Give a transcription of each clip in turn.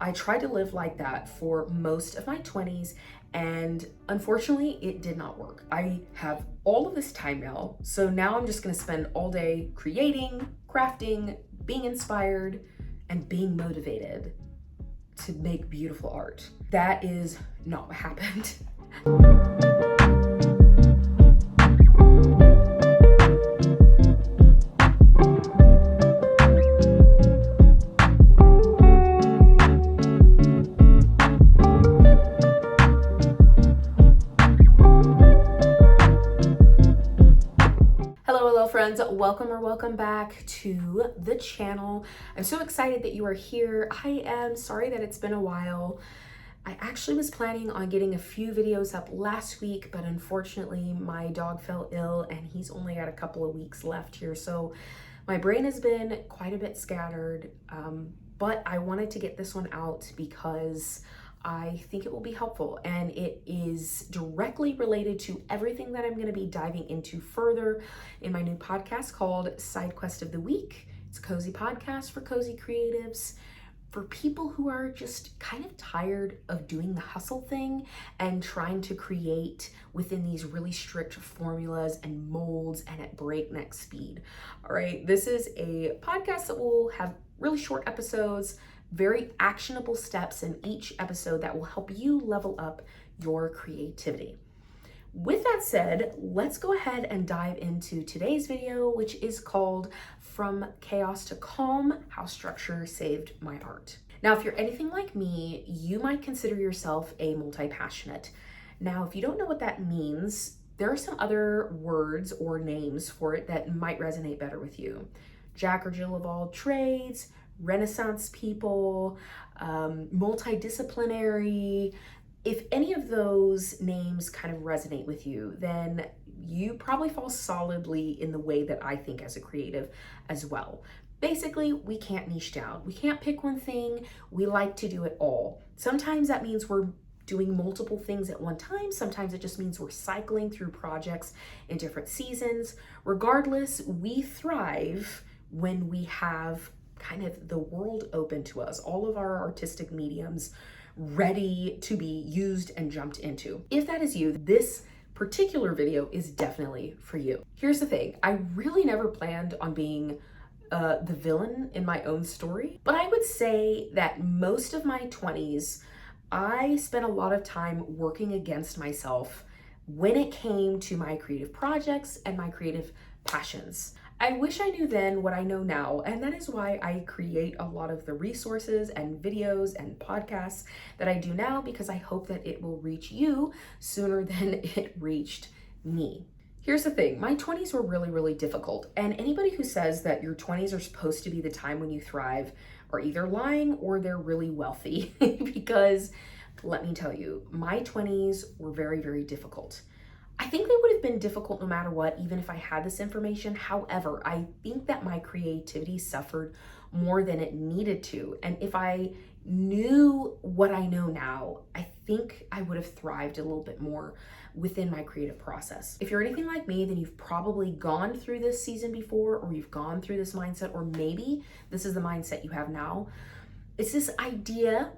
I tried to live like that for most of my 20s, and unfortunately, it did not work. I have all of this time now, so now I'm just gonna spend all day creating, crafting, being inspired, and being motivated to make beautiful art. That is not what happened. Hello friends, welcome back to the channel. I'm so excited that you are here. I am sorry that it's been a while. I actually was planning on getting a few videos up last week, but unfortunately my dog fell ill and he's only got a couple of weeks left here. So my brain has been quite a bit scattered, but I wanted to get this one out because I think it will be helpful, and it is directly related to everything that I'm going to be diving into further in my new podcast called Side Quest of the Week. It's a cozy podcast for cozy creatives, for people who are just kind of tired of doing the hustle thing and trying to create within these really strict formulas and molds and at breakneck speed. All right, this is a podcast that will have really short episodes, very actionable steps in each episode that will help you level up your creativity. With that said, let's go ahead and dive into today's video, which is called From Chaos to Calm: How Structure Saved My Art. Now, if you're anything like me, you might consider yourself a multi-passionate. Now, if you don't know what that means, there are some other words or names for it that might resonate better with you. Jack or Jill of all trades, Renaissance people, multidisciplinary. If any of those names kind of resonate with you, then you probably fall solidly in the way that I think as a creative as well. Basically, we can't niche down. We can't pick one thing. We like to do it all. Sometimes that means we're doing multiple things at one time. Sometimes it just means we're cycling through projects in different seasons. Regardless, we thrive when we have kind of the world open to us, all of our artistic mediums ready to be used and jumped into. If that is you, this particular video is definitely for you. Here's the thing, I really never planned on being the villain in my own story, but I would say that most of my 20s, I spent a lot of time working against myself when it came to my creative projects and my creative passions. I wish I knew then what I know now, and that is why I create a lot of the resources and videos and podcasts that I do now, because I hope that it will reach you sooner than it reached me. Here's the thing, my 20s were really difficult, and anybody who says that your 20s are supposed to be the time when you thrive are either lying or they're really wealthy, because let me tell you, my 20s were very difficult. I think they would have been difficult no matter what, even if I had this information. However, I think that my creativity suffered more than it needed to. And if I knew what I know now, I think I would have thrived a little bit more within my creative process. If you're anything like me, then you've probably gone through this season before, or you've gone through this mindset, or maybe this is the mindset you have now. It's this idea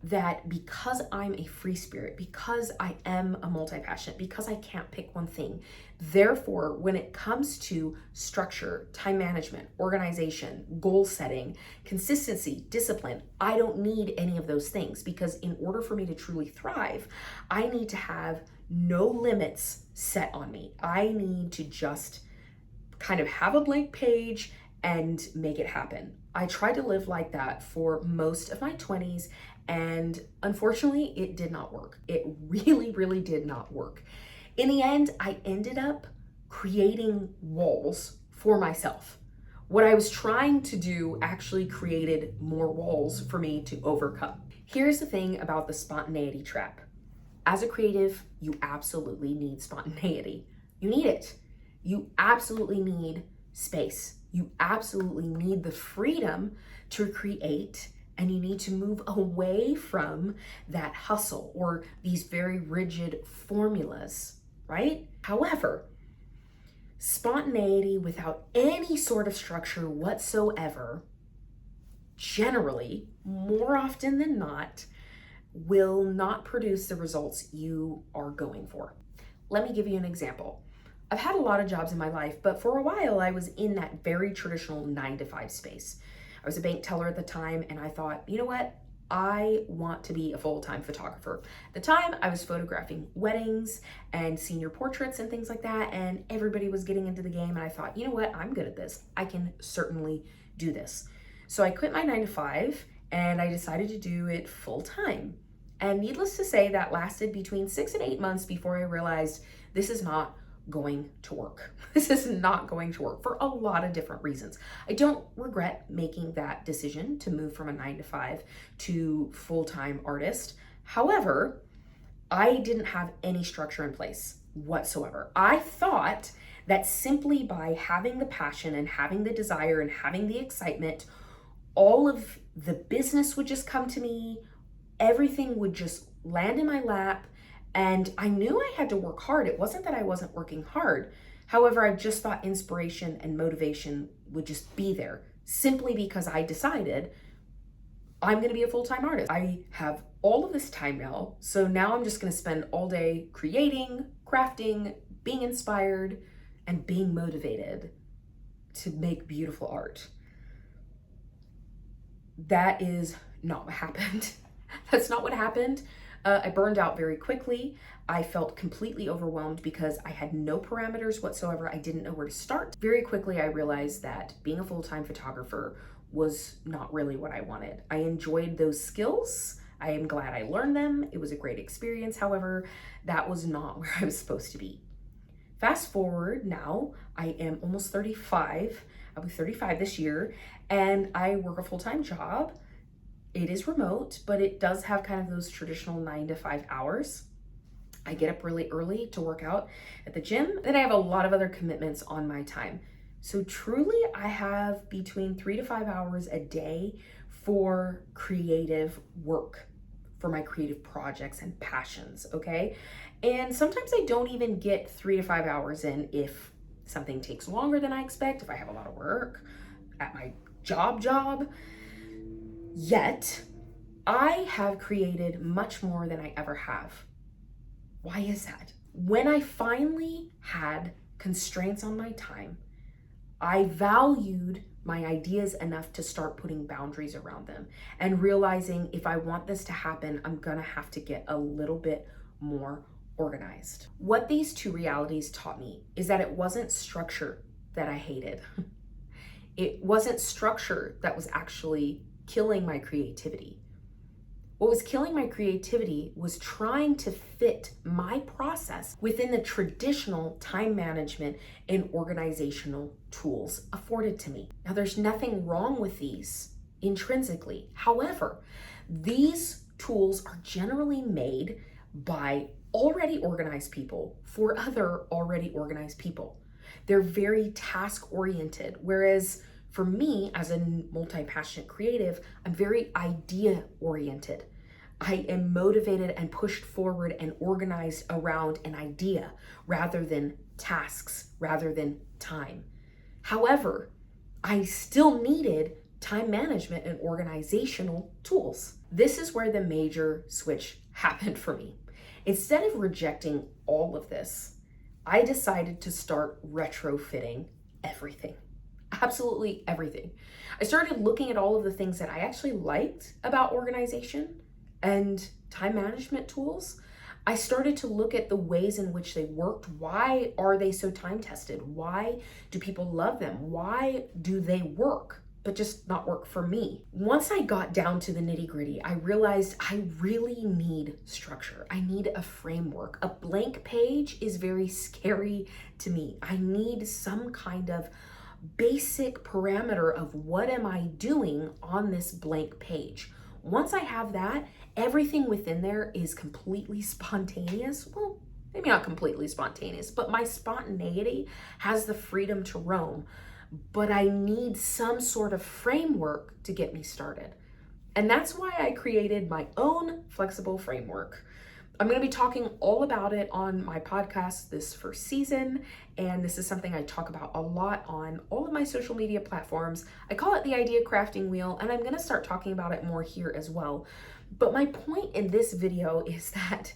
that because I'm a free spirit, because I am a multi-passionate, because I can't pick one thing, therefore, when it comes to structure, time management, organization, goal setting, consistency, discipline, I don't need any of those things, because in order for me to truly thrive, I need to have no limits set on me. I need to just kind of have a blank page and make it happen. I tried to live like that for most of my 20s, and unfortunately, it did not work. It really did not work. In the end, I ended up creating walls for myself. What I was trying to do actually created more walls for me to overcome. Here's the thing about the spontaneity trap. As a creative, you absolutely need spontaneity. You need it. You absolutely need space. You absolutely need the freedom to create, and you need to move away from that hustle or these very rigid formulas, right? However, spontaneity without any sort of structure whatsoever generally, more often than not, will not produce the results you are going for. Let me give you an example. I've had a lot of jobs in my life, but for a while I was in that very traditional 9 to 5 space. I was a bank teller at the time, and I thought, you know what? I want to be a full-time photographer. At the time, I was photographing weddings and senior portraits and things like that, and everybody was getting into the game, and I thought, you know what? I'm good at this. I can certainly do this. So I quit my 9 to 5 and I decided to do it full-time. And needless to say, that lasted between 6 and 8 months before I realized this is not going to work. This is not going to work for a lot of different reasons. I don't regret making that decision to move from a 9 to 5 to full-time artist. However, I didn't have any structure in place whatsoever. I thought that simply by having the passion and having the desire and having the excitement, all of the business would just come to me. Everything would just land in my lap, and I knew I had to work hard. It wasn't that I wasn't working hard. However, I just thought inspiration and motivation would just be there simply because I decided I'm going to be a full-time artist. I have all of this time now, so now I'm just going to spend all day creating, crafting, being inspired, and being motivated to make beautiful art. That is not what happened. That's not what happened. I burned out very quickly. I felt completely overwhelmed because I had no parameters whatsoever. I didn't know where to start. Very quickly, I realized that being a full-time photographer was not really what I wanted. I enjoyed those skills. I am glad I learned them. It was a great experience. However, that was not where I was supposed to be. Fast forward now, I am almost 35. I'll be 35 this year, and I work a full-time job. It is remote, but it does have kind of those traditional 9 to 5 hours. I get up really early to work out at the gym. Then I have a lot of other commitments on my time. So truly, I have between 3 to 5 hours a day for creative work, for my creative projects and passions, okay? And sometimes I don't even get 3 to 5 hours in if something takes longer than I expect, if I have a lot of work at my job. Yet, I have created much more than I ever have. Why is that? When I finally had constraints on my time, I valued my ideas enough to start putting boundaries around them and realizing if I want this to happen, I'm gonna have to get a little bit more organized. What these two realities taught me is that it wasn't structure that I hated. It wasn't structure that was actually killing my creativity. What was killing my creativity was trying to fit my process within the traditional time management and organizational tools afforded to me. Now, there's nothing wrong with these intrinsically. However, these tools are generally made by already organized people for other already organized people. They're very task-oriented, whereas for me, as a multi-passionate creative, I'm very idea-oriented. I am motivated and pushed forward and organized around an idea rather than tasks, rather than time. However, I still needed time management and organizational tools. This is where the major switch happened for me. Instead of rejecting all of this, I decided to start retrofitting everything. Absolutely everything. I started looking at all of the things that I actually liked about organization and time management tools. I started to look at the ways in which they worked. Why are they so time tested? Why do people love them? Why do they work, but just not work for me? Once I got down to the nitty gritty, I realized I really need structure. I need a framework. A blank page is very scary to me. I need some kind of basic parameter of what am I doing on this blank page. Once I have that, everything within there is completely spontaneous. Well, maybe not completely spontaneous, but my spontaneity has the freedom to roam. But I need some sort of framework to get me started. And that's why I created my own flexible framework. I'm going to be talking all about it on my podcast this first season, and this is something I talk about a lot on all of my social media platforms. I call it the idea crafting wheel, and I'm going to start talking about it more here as well. But my point in this video is that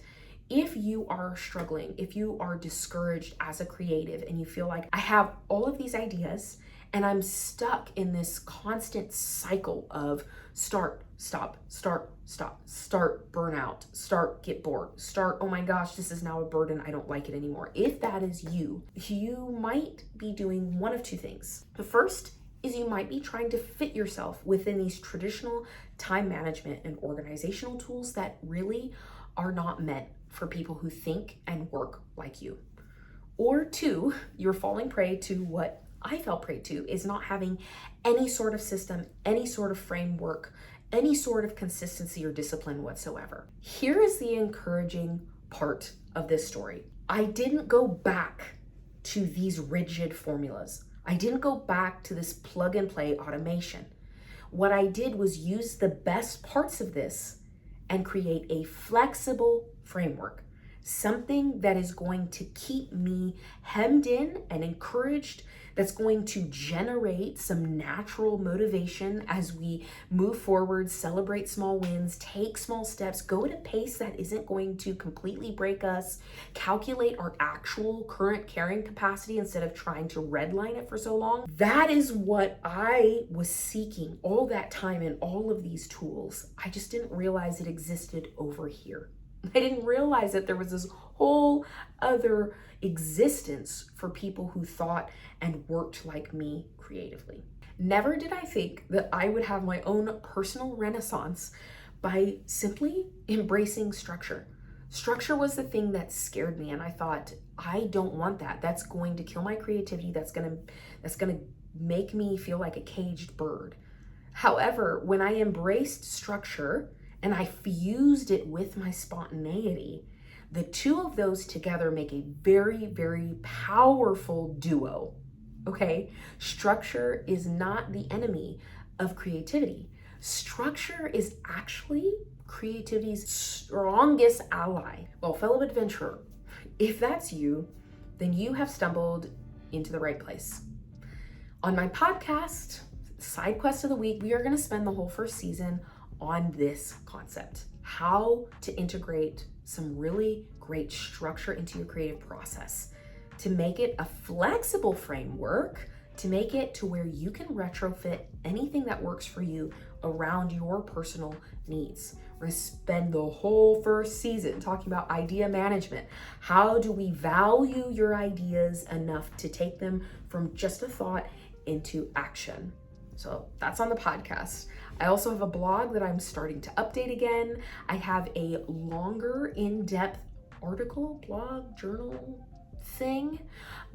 if you are struggling, if you are discouraged as a creative and you feel like I have all of these ideas and I'm stuck in this constant cycle of start, stop, start, stop, start, burn out, start, get bored, start, oh my gosh, this is now a burden, I don't like it anymore. If that is you, you might be doing one of two things. The first is you might be trying to fit yourself within these traditional time management and organizational tools that really are not meant for people who think and work like you. Or two, you're falling prey to what I fell prey to, is not having any sort of system, any sort of framework, any sort of consistency or discipline whatsoever. Here is the encouraging part of this story. I didn't go back to these rigid formulas. I didn't go back to this plug and play automation. What I did was use the best parts of this and create a flexible framework, something that is going to keep me hemmed in and encouraged, that's going to generate some natural motivation as we move forward, celebrate small wins, take small steps, go at a pace that isn't going to completely break us, calculate our actual current carrying capacity instead of trying to redline it for so long. That is what I was seeking all that time in all of these tools. I just didn't realize it existed over here. I didn't realize that there was this whole other existence for people who thought and worked like me creatively. Never did I think that I would have my own personal renaissance by simply embracing structure. Structure was the thing that scared me, and I thought, I don't want that. That's going to kill my creativity. That's gonna make me feel like a caged bird. However, when I embraced structure and I fused it with my spontaneity, the two of those together make a very, very powerful duo, okay? Structure is not the enemy of creativity. Structure is actually creativity's strongest ally. Well, fellow adventurer, if that's you, then you have stumbled into the right place. On my podcast, Side Quest of the Week, we are gonna spend the whole first season on this concept, how to integrate some really great structure into your creative process, to make it a flexible framework, to make it to where you can retrofit anything that works for you around your personal needs. We're gonna spend the whole first season talking about idea management. How do we value your ideas enough to take them from just a thought into action? So that's on the podcast. I also have a blog that I'm starting to update again. I have a longer, in-depth article, blog, journal thing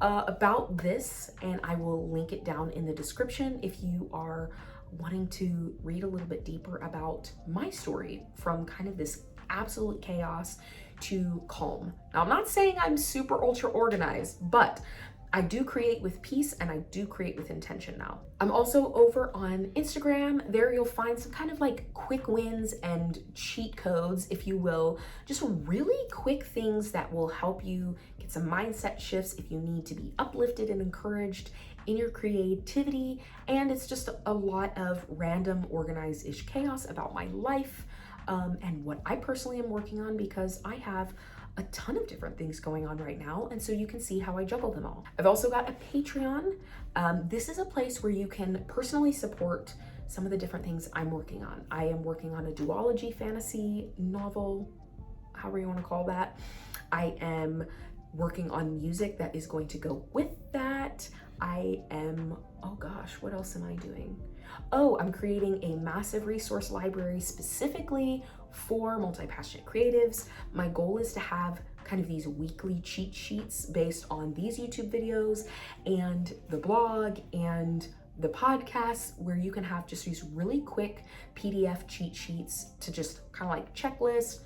about this, and I will link it down in the description if you are wanting to read a little bit deeper about my story from kind of this absolute chaos to calm. Now, I'm not saying I'm super ultra organized, but I do create with peace and I do create with intention now. I'm also over on Instagram. There you'll find some kind of like quick wins and cheat codes, if you will, just really quick things that will help you get some mindset shifts if you need to be uplifted and encouraged in your creativity. And it's just a lot of random organized-ish chaos about my life and what I personally am working on, because I have a ton of different things going on right now, and so you can see how I juggle them all. I've also got a Patreon. This is a place where you can personally support some of the different things I'm working on. I am working on a duology fantasy novel, however you want to call that. I am working on music that is going to go with that. I am, oh gosh, what else am I doing? Oh, I'm creating a massive resource library specifically for multi-passionate creatives. My goal is to have kind of these weekly cheat sheets based on these YouTube videos and the blog and the podcast, where you can have just these really quick PDF cheat sheets to just kind of like checklist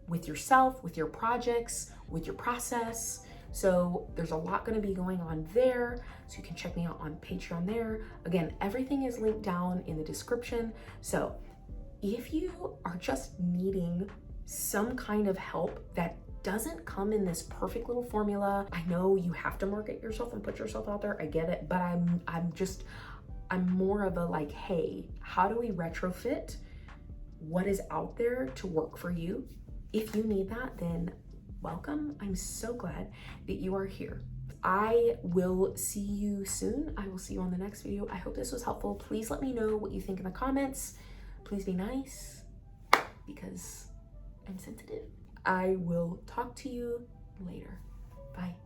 with yourself, with your projects, with your process. So there's a lot going to be going on there. So you can check me out on Patreon there. Again, everything is linked down in the description. So if you are just needing some kind of help that doesn't come in this perfect little formula. I know you have to market yourself and put yourself out there. I get it, but I'm more of a like, hey, how do we retrofit what is out there to work for you? If you need that, then welcome. I'm so glad that you are here. I will see you soon. I will see you on the next video. I hope this was helpful. Please let me know what you think in the comments. Please be nice, because I'm sensitive. I will talk to you later. Bye.